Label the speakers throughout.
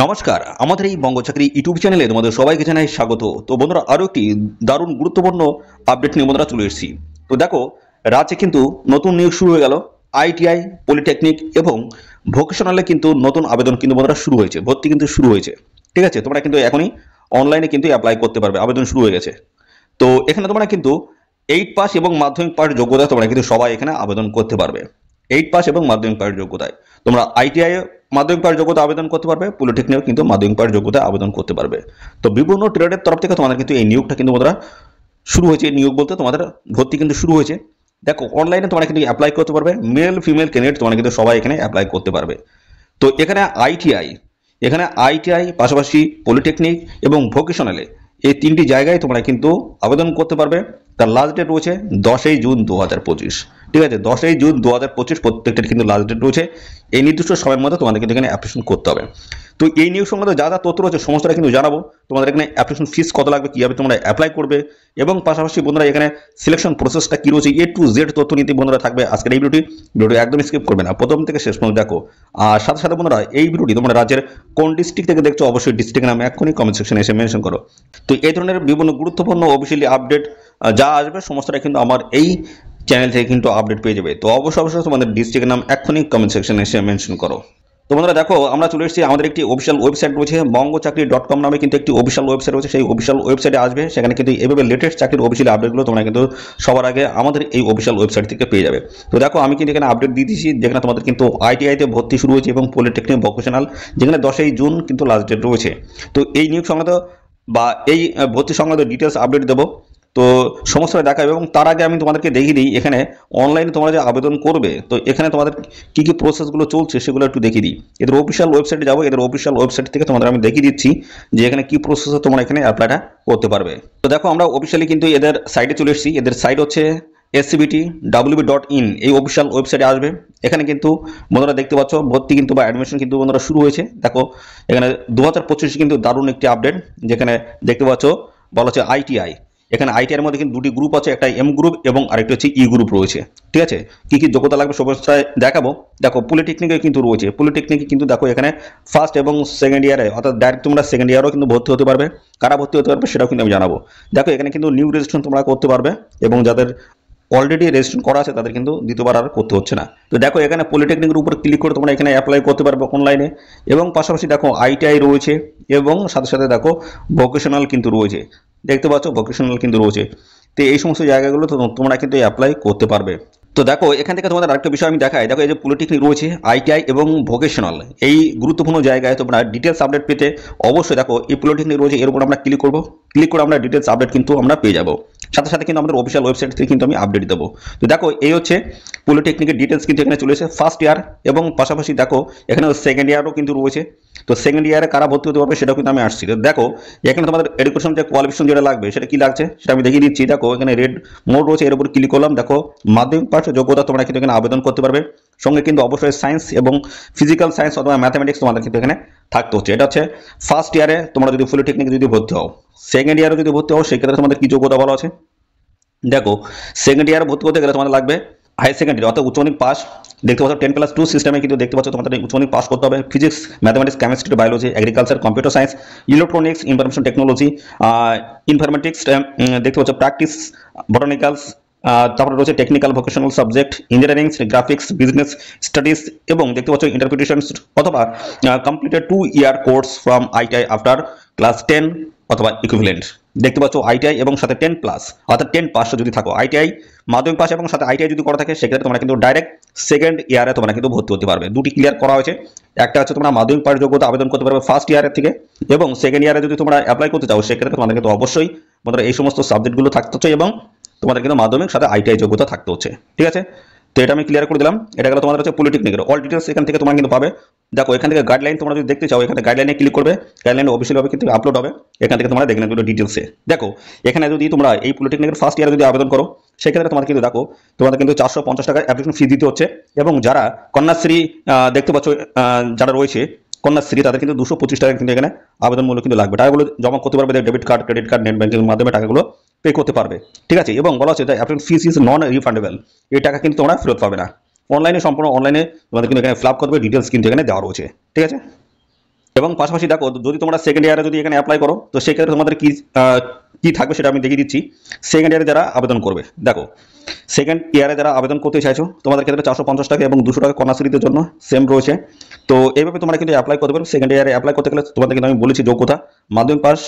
Speaker 1: নমস্কার, আমাদের এই বঙ্গ চাকরি ইউটিউব চ্যানেলে তোমাদের সবাইকে জানাই স্বাগত। তো বন্ধুরা, আরও একটি দারুণ গুরুত্বপূর্ণ আপডেট নিয়ে বন্ধুরা চলে এসেছি। তো দেখো, রাজ্যে কিন্তু নতুন নিয়োগ শুরু হয়ে গেল। আইটিআই, পলিটেকনিক এবং ভোকেশনালে কিন্তু নতুন আবেদন কিন্তু বন্ধুরা শুরু হয়েছে, ভর্তি কিন্তু শুরু হয়েছে। ঠিক আছে, তোমরা কিন্তু এখনই অনলাইনে কিন্তু অ্যাপ্লাই করতে পারবে, আবেদন শুরু হয়ে গেছে। তো এখানে তোমরা কিন্তু 8 পাস এবং মাধ্যমিক পাস যোগ্যতা তোমরা কিন্তু সবাই এখানে আবেদন করতে পারবে। 8 পাস এবং মাধ্যমিক পাস যোগ্যতায় তোমরা আইটিআই মাধ্যমিক পাস যোগ্যতা আবেদন করতে পারবে, পলিটেকনিক কিন্তু মাধ্যমিক পাস যোগ্যতা আবেদন করতে পারবে। তো বিভিন্ন ট্রেডের তরফ থেকে তোমাদের কিন্তু এই নিয়োগটা কিন্তু বন্ধুরা শুরু হয়েছে। নিয়োগ বলতে তোমাদের ভর্তি কিন্তু শুরু হয়েছে। দেখো, অনলাইনে তোমরা কিন্তু অ্যাপ্লাই করতে পারবে, মেল ফিমেল ক্যান্ডিডেট তোমরা কিন্তু সবাই এখানে অ্যাপ্লাই করতে পারবে। তো এখানে আইটিআই পাশাপাশি পলিটেকনিক এবং ভোকেশনালে এই তিনটি জায়গায় তোমরা কিন্তু আবেদন করতে পারবে। তার লাস্ট ডেট রয়েছে 10ই জুন 2025। ঠিক আছে, 10ই জুন 2025 প্রত্যেকটার কিন্তু লাস্ট ডেট রয়েছে। এই নির্দিষ্ট সময়ের মধ্যে তোমাদের কিন্তু এখানে অ্যাপ্লিকেশন করতে হবে। তো এই নিয়োগ সংক্রান্ত যা যা তথ্য রয়েছে সমস্তটা কিন্তু জানাবো। তোমাদের এখানে অ্যাপ্লিকেশন ফিস কত লাগবে, কীভাবে তোমরা অ্যাপ্লাই করবে, এবং পাশাপাশি বন্ধুরা এখানে সিলেকশন প্রসেসটা কী রয়েছে, A to Z তথ্য নিতে বন্ধুরা থাকবে আজকের এই ভিডিওটি একদম স্কিপ করবে না, প্রথম থেকে শেষ পর্যন্ত দেখো। আর সাথে সাথে বন্ধুরা, এই ভিডিওটি তোমরা রাজ্যের কোন ডিস্ট্রিক্ট থেকে দেখছো অবশ্যই ডিস্ট্রিক্টের নাম এক্ষুনি কমেন্ট সেকশনে এসে মেনশন করো। তো এই ধরনের বিভিন্ন গুরুত্বপূর্ণ অফিসিয়ালি আপডেট যা আসবে সমস্তটা কিন্তু আমার এই চ্যানেল থেকে কিন্তু আপডেট পেয়ে যাবে। তো অবশ্যই তোমাদের ডিস্ট্রিক্টের নাম এক্ষুনি কমেন্ট সেকশনে এসে মেনশন করো। তো বন্ধুরা দেখো, আমরা চলে এসেছি, আমাদের একটি অফিসিয়াল ওয়েবসাইট রয়েছে, বঙ্গচাকরি.com নামে কিন্তু একটি অফিসিয়াল ওয়েবসাইট রয়েছে। সেই অফিসিয়াল ওয়েবসাইটে আসবে, সেখানে কিন্তু এভাবে লেটেস্ট চাকরির অফিসিয়াল আপডেটগুলো তোমরা কিন্তু সবার আগে আমাদের এই অফিসিয়াল ওয়েবসাইট থেকে পেয়ে যাবে। তো দেখো, আমি কিন্তু এখানে আপডেট দিয়ে দিচ্ছি, যেখানে তোমাদের কিন্তু আইটিআইতে ভর্তি শুরু হয়েছে এবং পলিটেকনিক ভোকেশনাল, যেখানে 10ই জুন কিন্তু লাস্ট ডেট রয়েছে। তো এই নিয়োগ সংক্রান্ত বা এই ভর্তি সংক্রান্ত ডিটেলস আপডেট দেবো। তো সমস্যাটা দেখাবে, এবং তার আগে আমি তোমাদেরকে দেখিয়ে দিই এখানে অনলাইনে তোমরা যে আবেদন করবে, তো এখানে তোমাদের কী কী প্রসেসগুলো চলছে সেগুলো একটু দেখিয়ে দিই। এদের অফিসিয়াল ওয়েবসাইটে যাবো, এদের অফিসিয়াল ওয়েবসাইট থেকে তোমাদের আমি দেখিয়ে দিচ্ছি যে এখানে কী প্রসেসে তোমরা এখানে অ্যাপ্লাইটা করতে পারবে। তো দেখো, আমরা অফিসিয়ালি কিন্তু এদের সাইটে চলে এসেছি। এদের সাইট হচ্ছে scbtwb.in, এই অফিসিয়াল ওয়েবসাইটে আসবে। এখানে কিন্তু বন্ধুরা দেখতে পাচ্ছ ভর্তি কিন্তু বা অ্যাডমিশন কিন্তু বন্ধুরা শুরু হয়েছে। দেখো, এখানে 2025 কিন্তু দারুণ একটি আপডেট, যেখানে দেখতে পাচ্ছ বলা হচ্ছে আইটিআই। এখানে আইটিআই এর মধ্যে কিন্তু দুটি গ্রুপ আছে, একটা এম গ্রুপ এবং আরেকটি হচ্ছে ই গ্রুপ রয়েছে। ঠিক আছে, কি কি যোগ্যতা লাগবে সমস্যায় দেখাবো। দেখো, পলিটেকনিকে কিন্তু রয়েছে, পলিটেকনিকে কিন্তু দেখো এখানে ফার্স্ট এবং সেকেন্ড ইয়ারে, অর্থাৎ ডাইরেক্ট তোমরা সেকেন্ড ইয়ারও কিন্তু ভর্তি হতে পারবে। কারা ভর্তি হতে পারবে সেটাও কিন্তু আমি জানাবো। দেখো, এখানে কিন্তু নিউ রেজিস্ট্রেশন তোমরা করতে পারবে, এবং যাদের অলরেডি রেজিস্ট্রেশন করা আছে তাদের কিন্তু দ্বিতীয়বার আর করতে হচ্ছে না। তো দেখো, এখানে পলিটেকনিকের উপর ক্লিক করে তোমরা এখানে অ্যাপ্লাই করতে পারবে অনলাইনে, এবং পাশাপাশি দেখো আইটিআই রয়েছে, এবং সাথে সাথে দেখো ভোকেশনাল কিন্তু রয়েছে। দেখতে পাচ্ছ ভোকেশনাল কিন্তু রয়েছে। তো এই সমস্ত জায়গাগুলো তো তোমরা কিন্তু অ্যাপ্লাই করতে পারবে। তো দেখো, এখান থেকে তোমাদের আরেকটা বিষয় আমি দেখাই। দেখো, এই যে পলিটেকনিক রয়েছে, আইটিআই এবং ভোকেশনাল, এই গুরুত্বপূর্ণ জায়গায় তোমরা ডিটেলস আপডেট পেতে অবশ্যই দেখো এই পলিটেকনিক রয়েছে, এর উপর আমরা ক্লিক করবো। ক্লিক করে আমরা ডিটেলস আপডেট কিন্তু আমরা পেয়ে যাবো। সাথে সাথে কিন্তু আমাদের অফিসিয়াল ওয়েবসাইট থেকে কিন্তু আমি আপডেট দেবো। তো দেখো, এই হচ্ছে পলিটেকনিকের ডিটেলস কিন্তু এখানে চলে এসেছে, ফার্স্ট ইয়ার, এবং পাশাপাশি দেখো এখানে সেকেন্ড ইয়ারও কিন্তু রয়েছে। তো সেকেন্ড ইয়ারে কারা ভর্তি হতে পারবে সেটাও কিন্তু আমি আসছি। তো দেখো, এখানে তোমাদের এডুকেশন যে কোয়ালিফিকেশন যেটা লাগবে সেটা কি লাগছে সেটা আমি দেখিয়ে দিচ্ছি। দেখো, এখানে রেড মোড রয়েছে, এর উপর ক্লিক করলাম। দেখো, মাধ্যমিক পাস যোগ্যতা তোমরা কিন্তু এখানে আবেদন করতে পারবে। সঙ্গে কিন্তু অবশ্যই সায়েন্স এবং ফিজিক্যাল সায়েন্স অথবা ম্যাথামেটিক্স তোমাদের কিন্তু এখানে থাকতে হচ্ছে। এটা হচ্ছে ফার্স্ট ইয়ারে তোমরা যদি পলিটেকনিক যদি ভর্তি হও। সেকেন্ড ইয়ারে যদি ভর্তি হও সেক্ষেত্রে তোমাদের কি যোগ্যতা বলা আছে। দেখো, সেকেন্ড ইয়ারে ভর্তি করতে গেলে তোমাদের লাগবে হায়ার সেকেন্ডারি অর্থাৎ উচ্চ মাধ্যমিক পাস। দেখতে পাচ্ছ 10+2 সিস্টেমে কিন্তু দেখতে পাচ্ছ তোমাদের উচ্চ মাধ্যমিক পাস করতে হবে। Physics, mathematics, chemistry, biology, agriculture, computer science, electronics, information technology, informatics, দেখতে পাচ্ছ প্র্যাকটিস, বটানিক্যালস, তারপরে রয়েছে technical vocational subject, engineering, graphics, business studies, এবং দেখতে পাচ্ছ ইন্টারপ্রিটেশন অথবা completed 2 year course from ITI after class 10 অথবা ইকুইভ্যালেন্ট। দেখতে পাচ্ছ আইটিআই এবং সাথে 10+ অর্থাৎ 10 পাস যদি থাকো, আইটিআই মাধ্যমিক পাস এবং সাথে আইটিআই যদি করা থাকে সেক্ষেত্রে তোমরা কিন্তু ডাইরেক্ট সেকেন্ড ইয়ারে তোমরা কিন্তু ভর্তি হতে পারবে। দুটি ক্লিয়ার করা হয়েছে, একটা হচ্ছে তোমরা মাধ্যমিক পাস যোগ্যতা আবেদন করতে পারবে ফার্স্ট ইয়ারের থেকে, এবং সেকেন্ড ইয়ারে যদি তোমরা অ্যাপ্লাই করতে চাও সেক্ষেত্রে তোমাদের কিন্তু অবশ্যই বন্ধুরা এই সমস্ত সাবজেক্টগুলো থাকতে হচ্ছে, এবং তোমাদের কিন্তু মাধ্যমিক সাথে আইটিআই যোগ্যতা থাকতে হচ্ছে। ঠিক আছে, তো এটা আমি ক্লিয়ার করে দিলাম। এটা গেল তোমাদের হচ্ছে পলিটেকনিকের অল ডিটেলস, এখান থেকে তোমরা কিন্তু পাবে। দেখো, এখান থেকে গাইডলাইন তোমরা যদি দেখতে চাও এখানে গাইডলাইনে ক্লিক করবে, গাইডলাইনে অফিসিয়ালভাবে কিন্তু আপলোড হবে, এখান থেকে তোমরা দেখে নেবে ডিটেলসে। দেখো, এখানে যদি তোমরা এই পলিটেকনিকের ফার্স্ট ইয়ারে যদি আবেদন করো সেক্ষেত্রে তোমাদের কিন্তু দেখো তোমাদের কিন্তু 450 টাকা অ্যাপ্লিকেশন ফি দিতে হচ্ছে, এবং যারা কন্যাশ্রী দেখতে পাচ্ছ যারা রয়েছে কন্যাশ্রী তাদের কিন্তু 225 টাকা কিন্তু এখানে আবেদন মূল্য কিন্তু লাগবে। টাকাগুলো জমা করতে পারবে debit card, credit card, net banking মাধ্যমে টাকাগুলো পে করতে পারবে। ঠিক আছে, এবং বলা হচ্ছে application fees is non refundable, এই টাকা কিন্তু তোমরা ফেরত পাবে না। অনলাইনে সম্পূর্ণ অনলাইনে তোমাদের কিন্তু এখানে ফিল আপ করবে, ডিটেলস কিন্তু এখানে দেওয়া রয়েছে। ঠিক আছে, এবং পাশাপাশি দেখো যদি তোমরা সেকেন্ড ইয়ারে যদি এখানে অ্যাপ্লাই করো তো সেক্ষেত্রে তোমাদের কি থাকবে সেটা আমি দেখিয়ে দিচ্ছি। সেকেন্ড ইয়ারে যারা আবেদন করবে, দেখো সেকেন্ড ইয়ারে যারা আবেদন করতে চাইছো তোমাদের ক্ষেত্রে 450 টাকা এবং 200 টাকা কন্যাশ্রীদের জন্য সেম রয়েছে। তো এইভাবে তোমরা কিন্তু অ্যাপ্লাই করতে পারো। সেকেন্ড ইয়ারে অ্যাপ্লাই করতে গেলে তোমাদের কিন্তু আমি বলেছি যোগ্যতা মাধ্যমিক পাস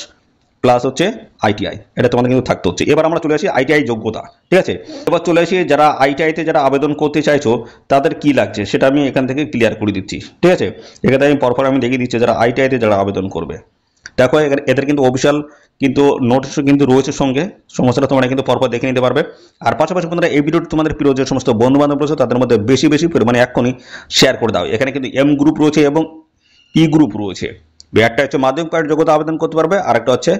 Speaker 1: প্লাস হচ্ছে আইটিআই, এটা তোমাদের কিন্তু থাকতে হচ্ছে। এবার আমরা চলে আসি আইটিআই যোগ্যতা, ঠিক আছে। এবার চলে আসি যারা আইটিআইতে যারা আবেদন করতে চাইছো তাদের কি লাগছে সেটা আমি এখান থেকে ক্লিয়ার করে দিচ্ছি, ঠিক আছে। এখানে আমি পরপর আমি দেখিয়ে দিচ্ছি যারা আইটিআইতে যারা আবেদন করবে। দেখো এদের কিন্তু অফিসিয়াল কিন্তু নোটিশও কিন্তু রয়েছে সঙ্গে, সমস্যাটা তোমরা কিন্তু পরপর দেখে নিতে পারবে। আর পাশাপাশি তোমরা এই ভিডিওটি তোমাদের প্রিয় যে সমস্ত বন্ধু বান্ধব রয়েছে তাদের মধ্যে বেশি বেশি পরিমাণে এখনই শেয়ার করে দাও। এখানে কিন্তু এম গ্রুপ রয়েছে এবং ই গ্রুপ রয়েছে। একটা হচ্ছে মাধ্যমিক পাস যোগ্যতা আবেদন করতে পারবে, আর একটা হচ্ছে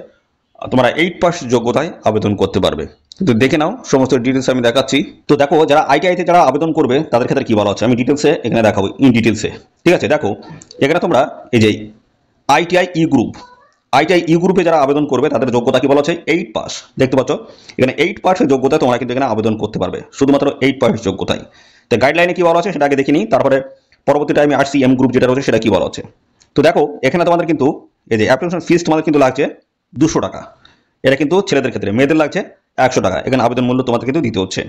Speaker 1: তোমরা 8 পাস যোগ্যতায় আবেদন করতে পারবে। কিন্তু দেখে নাও সমস্ত ডিটেলস আমি দেখাচ্ছি। তো দেখো যারা আইটিআইতে যারা আবেদন করবে তাদের ক্ষেত্রে কি বলা হচ্ছে আমি ডিটেলসে এখানে দেখাবো, ইন ডিটেলসে, ঠিক আছে। দেখো এখানে তোমরা এই যে আইটিআই ই গ্রুপে যারা আবেদন করবে তাদের যোগ্যতা কি বলা হচ্ছে 8 পাস। দেখতে পাচ্ছ এখানে 8 পাসের যোগ্যতায় তোমরা কিন্তু এখানে আবেদন করতে পারবে, শুধুমাত্র 8 পাস যোগ্যতায়। তো গাইডলাইনে কি বলা হচ্ছে সেটা আগে দেখে নিই, তারপরে পরবর্তী টাইমে আসছি এম গ্রুপ যেটা রয়েছে সেটা কি বলা হচ্ছে। তো দেখো এখানে তোমাদের কিন্তু এই যে অ্যাপ্লিকেশন ফিস তোমাদের কিন্তু লাগছে 200 টাকা। এটা কিন্তু ছেলেদের ক্ষেত্রে, মেয়েদের লাগছে 100 টাকা। এখানে আবেদন মূল্য তোমাদের কিন্তু দিতে হচ্ছে।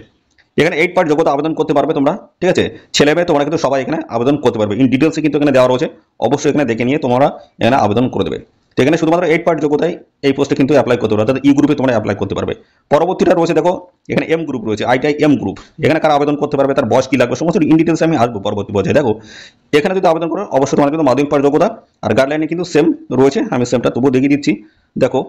Speaker 1: এখানে 8 পাস যোগ্যতা আবেদন করতে পারবে তোমরা, ঠিক আছে। ছেলে মেয়ে তোমরা কিন্তু সবাই এখানে আবেদন করতে পারবে। ইন ডিটেলসে কিন্তু এখানে দেওয়া রয়েছে, অবশ্যই এখানে দেখে নিয়ে তোমরা এখানে আবেদন করে দেবে। তো এখানে শুধুমাত্র 8 পাস যোগ্যতায় এই পোস্টে কিন্তু অ্যাপ্লাই করতে পারবে, অর্থাৎ ই গ্রুপে তোমরা অ্যাপ্লাই করতে পারবে। পরবর্তীটা রয়েছে দেখো এখানে এম গ্রুপ রয়েছে, আইটিআই এম গ্রুপ। এখানে কারা আবেদন করতে পারবে, তার বয়স কি লাগবে, সমস্ত ইন ডিটেলসে আমি আসবো পরবর্তী পর্যায়ে। দেখো এখানে যদি আবেদন করো অবশ্যই তোমাদের কিন্তু মাধ্যমিক পাস যোগ্যতা, আর গাইডলাইনে কিন্তু সেম রয়েছে, আমি সেমটা তবুও দেখিয়ে দিচ্ছি। দেখো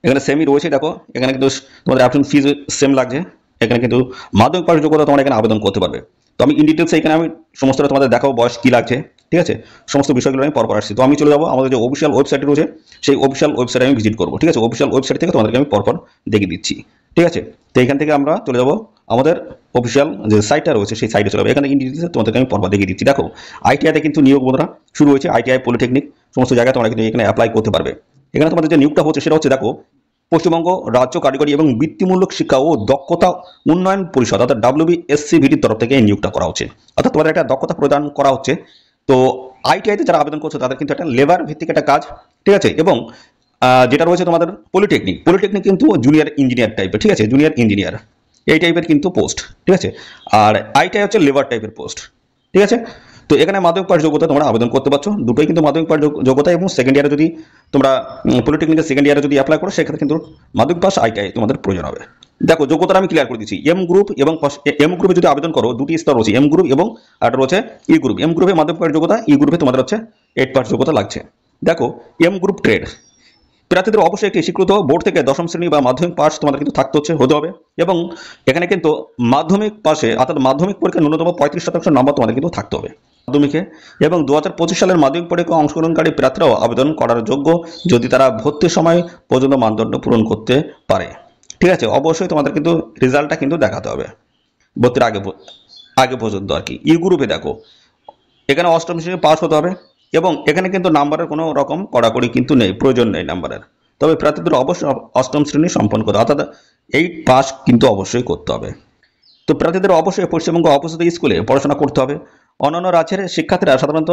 Speaker 1: এখানে সেমই রয়েছে। দেখো এখানে কিন্তু তোমাদের অ্যাপ্লিকেশন ফিজ সেম লাগছে। এখানে কিন্তু মাধ্যমিক পাস যোগ্যতা তোমরা এখানে আবেদন করতে পারবে। তো আমি ইন ডিটেলসে এখানে আমি সমস্তটা তোমাদের দেখাবো, বয়স কি লাগছে, ঠিক আছে। সমস্ত বিষয়গুলো আমি পরপর আসছি। তো আমি চলে যাবো আমাদের যে অফিসিয়াল ওয়েবসাইট রয়েছে সেই অফিসিয়াল ওয়েবসাইটে আমি ভিজিট করবো, ঠিক আছে। অফিসিয়াল ওয়েবসাইট থেকে তোমাদেরকে আমি পরপর দেখিয়ে দিচ্ছি, ঠিক আছে। তো এখান থেকে আমরা চলে যাবো আমাদের অফিসিয়াল যে সাইটটা রয়েছে সেই সাইটে চলে যাবো। এখানে ইন ডিটেলসে তোমাদেরকে আমি পরপর দেখিয়ে দিচ্ছি। দেখো আইটিআইতে কিন্তু নিয়োগ বন্ধুরা শুরু হয়েছে, আইটিআই পলিটেকনিক সমস্ত জায়গায় তোমরা কিন্তু এখানে অ্যাপ্লাই করতে পারবে। এখানে তোমাদের যে নিয়োগটা হচ্ছে সেটা হচ্ছে দেখো পশ্চিমবঙ্গ রাজ্য কারিগরি এবং বৃত্তিমূলক শিক্ষা ও দক্ষতা উন্নয়ন পরিষদ অর্থাৎ WBSCVটির তরফ থেকে এই নিয়োগটা করা হচ্ছে, অর্থাৎ তোমাদের একটা দক্ষতা প্রদান করা হচ্ছে। তো আইটিআইতে যারা আবেদন করছে তাদের কিন্তু একটা লেবার ভিত্তিক একটা কাজ, ঠিক আছে। এবং যেটা রয়েছে তোমাদের পলিটেকনিক কিন্তু জুনিয়র ইঞ্জিনিয়ার টাইপের, ঠিক আছে, জুনিয়র ইঞ্জিনিয়ার এই টাইপের কিন্তু পোস্ট, ঠিক আছে। আর আইটিআই হচ্ছে লেবার টাইপের পোস্ট, ঠিক আছে। তো এখানে মাধ্যমিক পাস যোগ্যতা তোমরা আবেদন করতে পারছো, দুটোই কিন্তু মাধ্যমিক পাস যোগ্যতা। এবং সেকেন্ড ইয়ারে যদি তোমরা পলিটেকনিকের সেকেন্ড ইয়ারে যদি অ্যাপ্লাই করো সেক্ষেত্রে কিন্তু মাধ্যমিক পাস আইটিআই তোমাদের প্রয়োজন হবে। দেখো যোগ্যতা আমি ক্লিয়ার করে দিচ্ছি। এম গ্রুপ এবং এম গ্রুপে যদি আবেদন করো দুটি স্তর রয়েছে, এম গ্রুপ এবং আর রয়েছে ই গ্রুপ। এম গ্রুপে মাধ্যমিক পাস যোগ্যতা, ই গ্রুপে তোমাদের হচ্ছে 8 পাস যোগ্যতা লাগছে। দেখো এম গ্রুপ ট্রেড প্রার্থীদের অবশ্যই একটি স্বীকৃত বোর্ড থেকে 10ম শ্রেণী বা মাধ্যমিক পাস তোমাদের কিন্তু হতে হবে। এবং এখানে কিন্তু মাধ্যমিক পাশে অর্থাৎ মাধ্যমিক পরীক্ষায় ন্যূনতম 35% নম্বর তোমাদের কিন্তু থাকতে হবে মাধ্যমিকে। এবং 2025 সালের মাধ্যমিক পরীক্ষা অংশগ্রহণকারী প্রার্থীরাও আবেদন করার যোগ্য যদি তারা ভর্তির সময় পর্যন্ত মানদণ্ড পূরণ করতে পারে, ঠিক আছে। অবশ্যই তোমাদের কিন্তু রেজাল্টটা কিন্তু দেখাতে হবে ভর্তির আগে পর্যন্ত আর কি। ই গ্রুপে দেখো এখানে 8ম শ্রেণী পাস হতে হবে এবং এখানে কিন্তু নাম্বারের কোনো রকম কড়াকড়ি কিন্তু নেই, প্রয়োজন নেই নাম্বারের। তবে প্রার্থীদের অবশ্যই 8ম শ্রেণী সম্পন্ন করতে অর্থাৎ 8 পাস কিন্তু অবশ্যই করতে হবে। তো প্রার্থীদের অবশ্যই পশ্চিমবঙ্গ অবস্থিত স্কুলে পড়াশোনা করতে হবে। অন্যান্য রাজ্যের শিক্ষার্থীরা সাধারণত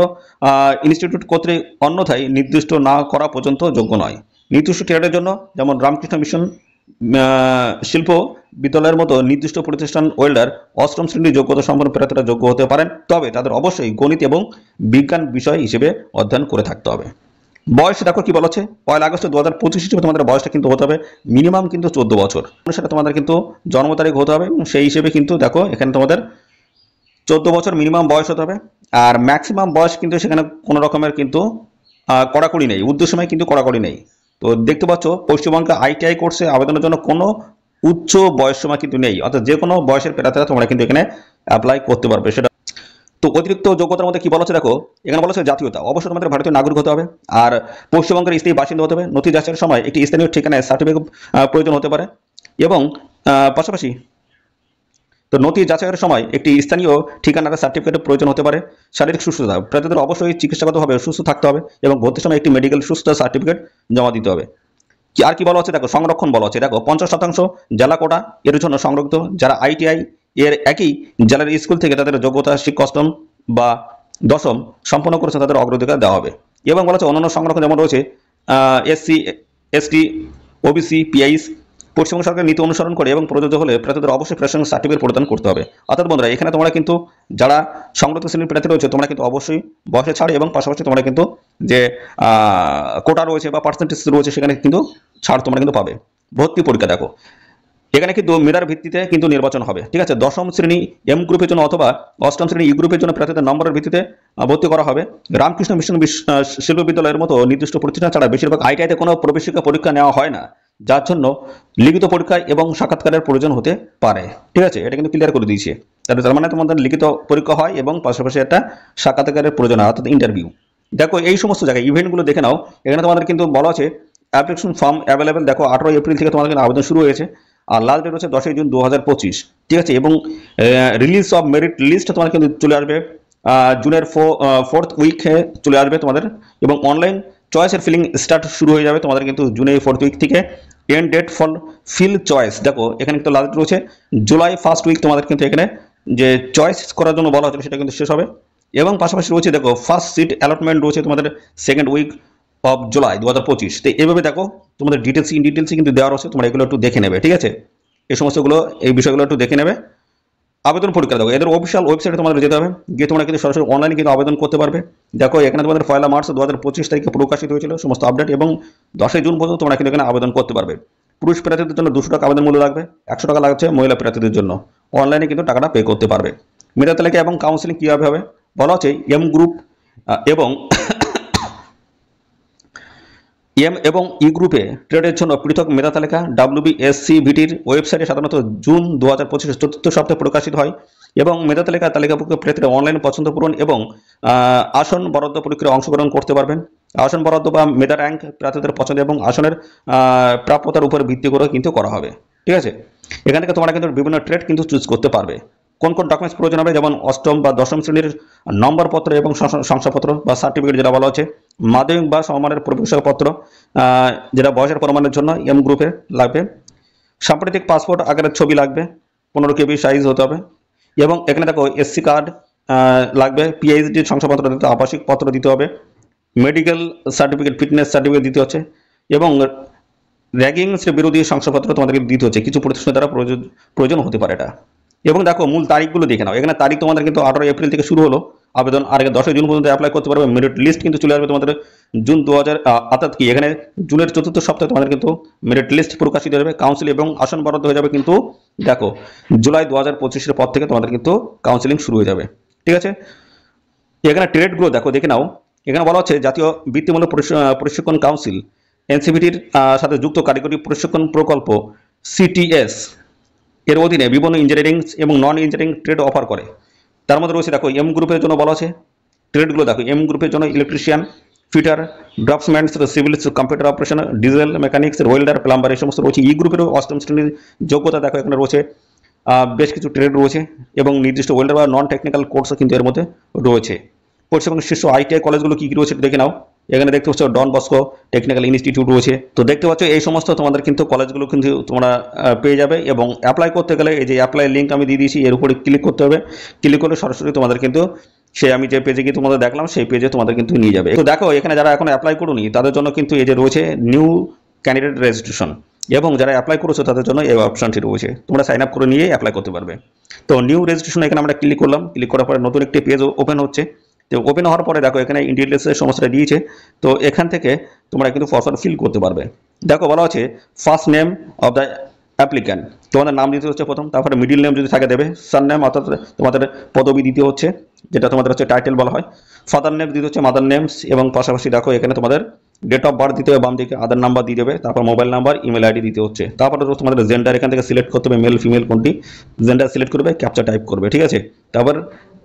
Speaker 1: ইনস্টিটিউট কর্তৃক অন্যথায় নির্দিষ্ট না করা পর্যন্ত যোগ্য নয়। নির্দিষ্ট ট্রেডের জন্য যেমন রামকৃষ্ণ মিশন শিল্প বিদ্যালয়ের মতো নির্দিষ্ট প্রতিষ্ঠান ওয়েল্ডার 8ম শ্রেণীর যোগ্যতা সম্পন্ন প্রার্থীরা যোগ্য হতে পারেন, তবে তাদের অবশ্যই গণিত এবং বিজ্ঞান বিষয় হিসেবে অধ্যয়ন করে থাকতে হবে। বয়স দেখো কি বলা হচ্ছে 1 আগস্ট 2025 হিসেবে তোমাদের বয়সটা কিন্তু হতে হবে মিনিমাম কিন্তু 14 বছর, সেটা তোমাদের কিন্তু জন্ম তারিখ হতে হবে। সেই হিসেবে কিন্তু দেখো এখানে তোমাদের 14 বছর মিনিমাম বয়স হতে হবে। আর ম্যাক্সিমাম বয়স কিন্তু সেখানে কোনো রকমের কিন্তু কড়াকড়ি নেই, উদ্দেশ্যময় কিন্তু কড়াকড়ি নেই। তো দেখতে পাচ্ছ পশ্চিমবঙ্গে আইটিআই কোর্সে আবেদনের জন্য কোনো উচ্চ বয়স সীমা কিন্তু নেই, অর্থাৎ যে কোনো বয়সের প্রার্থীরা তোমরা কিন্তু এখানে অ্যাপ্লাই করতে পারবে। সেটা তো অতিরিক্ত যোগ্যতার মধ্যে কি বলা হচ্ছে দেখো এখানে বলা হচ্ছে জাতীয়তা অবশ্যই তোমাদের ভারতীয় নাগরিক হতে হবে, আর পশ্চিমবঙ্গের স্থায়ী বাসিন্দা হতে হবে। নথি যাচাইয়ের সময় একটি স্থানীয় ঠিকানায় সার্টিফিকেট প্রয়োজন হতে পারে এবং পাশাপাশি তো নথি যাচাইয়ের সময় একটি স্থানীয় ঠিকানার সার্টিফিকেটের প্রয়োজন হতে পারে। শারীরিক সুস্থতা প্রার্থীদের অবশ্যই চিকিৎসাগতভাবে সুস্থ থাকতে হবে এবং ভর্তির সময় একটি মেডিকেল সুস্থতা সার্টিফিকেট জমা দিতে হবে। আর কি বলা হচ্ছে দেখো সংরক্ষণ বলা হচ্ছে দেখো 50% জেলা কোটা এর জন্য সংরক্ষিত যারা আইটিআই এর একই জেলার স্কুল থেকে তাদের যোগ্যতা শিক্ষা 8ম বা 10ম সম্পন্ন করেছে তাদের অগ্রাধিকার দেওয়া হবে। এবং বলা হচ্ছে অন্যান্য সংরক্ষণ যেমন রয়েছে এসসি, এসটি, ওবিসি, পিআইস পশ্চিমবঙ্গ সরকারের নীতি অনুসরণ করে এবং প্রযোজ্য হলে প্রার্থীদের অবশ্যই প্রেসিডেন্ট সার্টিফিকেট প্রদান করতে হবে। অর্থাৎ বন্ধুরা এখানে তোমরা কিন্তু যারা সংরক্ষিত শ্রেণীর প্রার্থী রয়েছে তোমরা কিন্তু অবশ্যই বয়সে ছাড় এবং পাশাপাশি তোমরা কিন্তু যে কোটা রয়েছে বা পার্সেন্টেজ রয়েছে সেখানে কিন্তু ছাড় তোমরা কিন্তু পাবে। ভর্তি পরীক্ষা দেখো এখানে কিন্তু মেধার ভিত্তিতে কিন্তু নির্বাচন হবে, ঠিক আছে। দশম শ্রেণী এম গ্রুপের জন্য অথবা অষ্টম শ্রেণী ই গ্রুপের জন্য প্রার্থীদের নম্বরের ভিত্তিতে ভর্তি করা হবে। রামকৃষ্ণ মিশন শিল্প বিদ্যালয়ের মতো নির্দিষ্ট প্রতিষ্ঠান ছাড়া বেশিরভাগ আইটিআইতে কোনো প্রবেশিকা পরীক্ষা নেওয়া হয় না, যার জন্য লিখিত পরীক্ষা এবং সাক্ষাৎকারের প্রয়োজন হতে পারে, ঠিক আছে। এটা কিন্তু ক্লিয়ার করে দিয়েছে। তার মানে তোমাদের লিখিত পরীক্ষা হয় এবং পাশাপাশি একটা সাক্ষাৎকারের প্রয়োজন হয়, অর্থাৎ ইন্টারভিউ। দেখো এই সমস্ত জায়গায় ইভেন্টগুলো দেখে নাও। এখানে তোমাদের কিন্তু বলা আছে অ্যাপ্লিকেশন ফর্ম অ্যাভেলেবেল। দেখো 18 এপ্রিল থেকে তোমাদের কিন্তু আবেদন শুরু হয়েছে আর লাস্ট ডেট হচ্ছে 10 জুন 2025, ঠিক আছে। এবং রিলিজ অফ মেরিট লিস্ট তোমার কিন্তু চলে আসবে জুনের 4th উইকে চলে আসবে তোমাদের। এবং অনলাইন চয়েসের ফিলিং স্টার্ট শুরু হয়ে যাবে তোমাদের কিন্তু জুনের 4th উইক থেকে। End date for fill choice দেখো এখানে কিন্তু লাস্ট রয়েছে জুলাই 1st উইক। তোমাদের কিন্তু এখানে যে চয়েস করার জন্য বলা হচ্ছে সেটা কিন্তু শেষ হবে। এবং পাশাপাশি রয়েছে দেখো ফার্স্ট সিট অ্যালটমেন্ট রয়েছে তোমাদের 2nd উইক অফ জুলাই 2025। তো এইভাবে দেখো তোমাদের ডিটেলস ইন ডিটেলস কিন্তু দেওয়া রয়েছে, তোমরা এগুলো একটু দেখে নেবে, ঠিক আছে। এই সমস্তগুলো এই বিষয়গুলো একটু দেখে নেবে। আবেদন পরীক্ষা দেখো এদের অফিসিয়াল ওয়েবসাইটে তোমাদের যেতে হবে, গিয়ে তোমরা কিন্তু সরাসরি অনলাইনে কিন্তু আবেদন করতে পারবে। দেখো এখানে তোমাদের 1 মার্চ 2025 তারিখে প্রকাশিত হয়েছিল সমস্ত আপডেট এবং 10 জুন পর্যন্ত তোমরা কিন্তু এখানে আবেদন করতে পারবে। পুরুষ প্রার্থীদের জন্য 200 টাকা আবেদন মূল্য লাগবে, 100 টাকা লাগছে মহিলা প্রার্থীদের জন্য। অনলাইনে কিন্তু টাকাটা পে করতে পারবে। মেধা তালিকা এবং কাউন্সিলিং কীভাবে হবে বলা হচ্ছে এম গ্রুপ এবং এম এবং ই গ্রুপে ট্রেডের জন্য পৃথক মেধা তালিকা WBSCVTর ওয়েবসাইটে সাধারণত জুন 2025 চতুর্থ সপ্তাহে প্রকাশিত হয় এবং মেধা তালিকাভুক্ত প্রার্থীরা অনলাইন পছন্দ পূরণ এবং আসন বরাদ্দ পরীক্ষায় অংশগ্রহণ করতে পারবেন। আসন বরাদ্দ বা মেধা র্যাঙ্ক প্রার্থীদের পছন্দ এবং আসনের প্রাপ্যতার উপর ভিত্তি করে কিন্তু করা হবে, ঠিক আছে। এখান থেকে তোমরা কিন্তু বিভিন্ন ট্রেড কিন্তু চুজ করতে পারবে। কোন কোন ডকুমেন্টস প্রয়োজন হবে যেমন অষ্টম বা দশম শ্রেণীর নম্বরপত্র এবং শংসাপত্র বা সার্টিফিকেট যেটা বলা হচ্ছে, মাধ্যমিক বা সমমানের প্রবেশপত্র যেটা বয়সের প্রমাণের জন্য এম গ্রুপে লাগবে, সাম্প্রতিক পাসপোর্ট আকারের ছবি লাগবে 15 KB সাইজ হতে হবে। এবং এখানে দেখো SC কার্ড লাগবে, PhD শংসাপত্র দিতে, আবাসিক পত্র দিতে হবে, মেডিকেল সার্টিফিকেট, ফিটনেস সার্টিফিকেট দিতে হচ্ছে এবং র্যাগিং বিরোধী শংসাপত্র তোমাদেরকে দিতে হচ্ছে। কিছু প্রতিষ্ঠানের দ্বারা প্রয়োজন হতে পারে এটা। এবং দেখো মূল তারিখগুলো দেখে নাও। এখানে তারিখ তোমাদের কিন্তু 18 এপ্রিল থেকে শুরু হলো আবেদন, আর 10 জুন পর্যন্ত অ্যাপ্লাই করতে পারবে। মেরিট লিস্ট কিন্তু চলে আসবে তোমাদের জুন 2000 অর্থাৎ কি এখানে জুনের চতুর্থ সপ্তাহে তোমাদের কিন্তু মেরিট লিস্ট প্রকাশিত হবে। কাউন্সিল এবং আসন বরাদ্দ হয়ে যাবে কিন্তু দেখো জুলাই 2025-এর পর থেকে তোমাদের কিন্তু কাউন্সিলিং শুরু হয়ে যাবে, ঠিক আছে। এখানে ট্রেডগুলো দেখো দেখে নাও। এখানে বলা হচ্ছে জাতীয় বৃত্তিমূলক প্রশিক্ষণ কাউন্সিল NCVTর সাথে যুক্ত কারিগরি প্রশিক্ষণ প্রকল্প CTS এর অধীনে বিভিন্ন ইঞ্জিনিয়ারিং এবং নন ইঞ্জিনিয়ারিং ট্রেড অফার করে। তার মধ্যে রয়েছে দেখো এম গ্রুপের জন্য বলা আছে ট্রেডগুলো দেখো এম গ্রুপের জন্য electrician, fitter, draftsman, civil, computer operation, diesel mechanics, welder, plumber এই সমস্ত রয়েছে। ই গ্রুপেরও অষ্টম শ্রেণীর যোগ্যতা দেখো এখানে রয়েছে, বেশ কিছু ট্রেড রয়েছে এবং নির্দিষ্ট ওয়েল্ডার বা নন টেকনিক্যাল কোর্সও কিন্তু এর মধ্যে রয়েছে। পশ্চিমবঙ্গের শীর্ষ ITI কলেজগুলো কী কী রয়েছে দেখে নাও। এখানে দেখতে পাচ্ছ ডন বস্কো টেকনিক্যাল ইনস্টিটিউট রয়েছে। তো দেখতে পাচ্ছ এই সমস্ত তোমাদের কিন্তু কলেজগুলো কিন্তু তোমরা পেয়ে যাবে। এবং অ্যাপ্লাই করতে গেলে এই যে অ্যাপ্লাই লিঙ্ক আমি দিয়ে দিয়েছি, এর উপরে ক্লিক করতে হবে। ক্লিক করলে সরাসরি তোমাদের কিন্তু আমি যে পেজে গিয়ে তোমাদের দেখলাম সেই পেজে তোমাদের কিন্তু নিয়ে যাবে। তো দেখো এখানে যারা এখন অ্যাপ্লাই করুনি তাদের জন্য কিন্তু এই যে রয়েছে নিউ ক্যান্ডিডেট রেজিস্ট্রেশন, এবং যারা অ্যাপ্লাই করেছো তাদের জন্য এই অপশনটি রয়েছে, তোমরা সাইন আপ করে নিয়ে অ্যাপ্লাই করতে পারবে। তো নিউ রেজিস্ট্রেশন এখানে আমরা ক্লিক করলাম। ক্লিক করার পরে নতুন একটি পেজ ওপেন হচ্ছে। তো ওপেন হওয়ার পরে দেখো এখানে ইন্ডিটেলসের সমস্যাটা দিয়েছে। তো এখান থেকে তোমরা কিন্তু ফর্ম ফিল করতে পারবে। দেখো বলা হচ্ছে first name of the applicant, তোমাদের নাম দিতে হচ্ছে প্রথম, তারপরে মিডিল নেম যদি থাকে দেবে, সার নেম অর্থাৎ তোমাদের পদবি দিতে হচ্ছে যেটা তোমাদের হচ্ছে টাইটেল বলা হয়, ফাদার নেম দিতে হচ্ছে মাদার নেমস, এবং পাশাপাশি দেখো এখানে তোমাদের ডেট অফ বার্থ দিতে হবে, বাম দিকে আধার নাম্বার দিয়ে দেবে, তারপর মোবাইল নাম্বার, ইমেল আইডি দিতে হচ্ছে। তারপরে তোমাদের জেন্ডার এখান থেকে সিলেক্ট করতে হবে, মেল ফিমেল কোনটি, জেন্ডার সিলেক্ট করবে, ক্যাপচা টাইপ করবে, ঠিক আছে। তারপর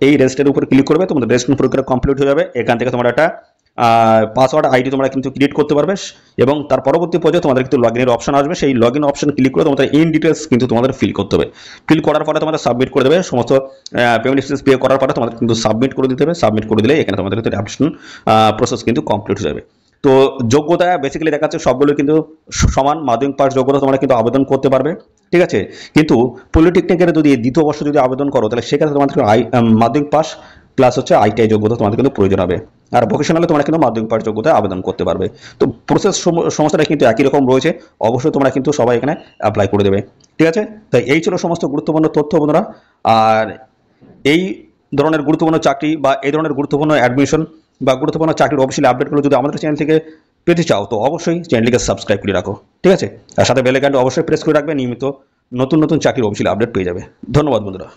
Speaker 1: এই রেজিস্টারের উপর ক্লিক করবে, তোমাদের রেজিস্ট্রেশন প্রক্রিয়া কমপ্লিট হয়ে যাবে। এখান থেকে তোমরা একটা পাসওয়ার্ড আইডি তোমরা কিন্তু ক্রিয়েট করতে পারবে, এবং তার পরবর্তী পর্যায়ে তোমাদের কিন্তু লগইনের অপশন আসবে। সেই লগইন অপশন ক্লিক করে তোমাদের ইন ডিটেলস কিন্তু তোমাদের ফিল করতে হবে। ফিল করার পরে তোমাদের সাবমিট করে দেবে। সমস্ত পেমেন্ট ডিটেলস পে করার পরে তোমাদের কিন্তু সাবমিট করে দিতে হবে। সাবমিট করে দিলে এখানে তোমাদের কিন্তু অ্যাপ্লিকেশন প্রসেস কিন্তু কমপ্লিট হয়ে যাবে। তো যোগ্যতা বেসিক্যালি দেখাচ্ছে সবগুলো কিন্তু সমান, মাধ্যমিক পাস যোগ্যতা তোমরা কিন্তু আবেদন করতে পারবে, ঠিক আছে। কিন্তু পলিটেকনিকের যদি দ্বিতীয় বর্ষ যদি আবেদন করো তাহলে সেক্ষেত্রে তোমাদের মাধ্যমিক পাস প্লাস হচ্ছে ITI যোগ্যতা তোমাদের কিন্তু প্রয়োজন হবে। আর ভোকেশনালে তোমরা কিন্তু মাধ্যমিক পাশ যোগ্যতায় আবেদন করতে পারবে। তো প্রসেস সমস্যাটা কিন্তু একই রকম রয়েছে, অবশ্যই তোমরা কিন্তু সবাই এখানে অ্যাপ্লাই করে দেবে। ঠিক আছে, তাই এই ছিল সমস্ত গুরুত্বপূর্ণ তথ্য বন্ধুরা। আর এই ধরনের গুরুত্বপূর্ণ চাকরি বা এই ধরনের গুরুত্বপূর্ণ অ্যাডমিশন বা গুরুত্বপূর্ণ চাকরির অফিসিয়াল আপডেটগুলো যদি আমাদের চ্যানেল থেকে পেতে চাও, তো অবশ্যই চ্যানেলটিকে সাবস্ক্রাইব করে রাখো। ঠিক আছে, আর সাথে বেল আইকনটা অবশ্যই প্রেস করে রাখবে, নিয়মিত নতুন নতুন চাকরির অফিসিয়াল আপডেট পেয়ে যাবে। ধন্যবাদ বন্ধুরা।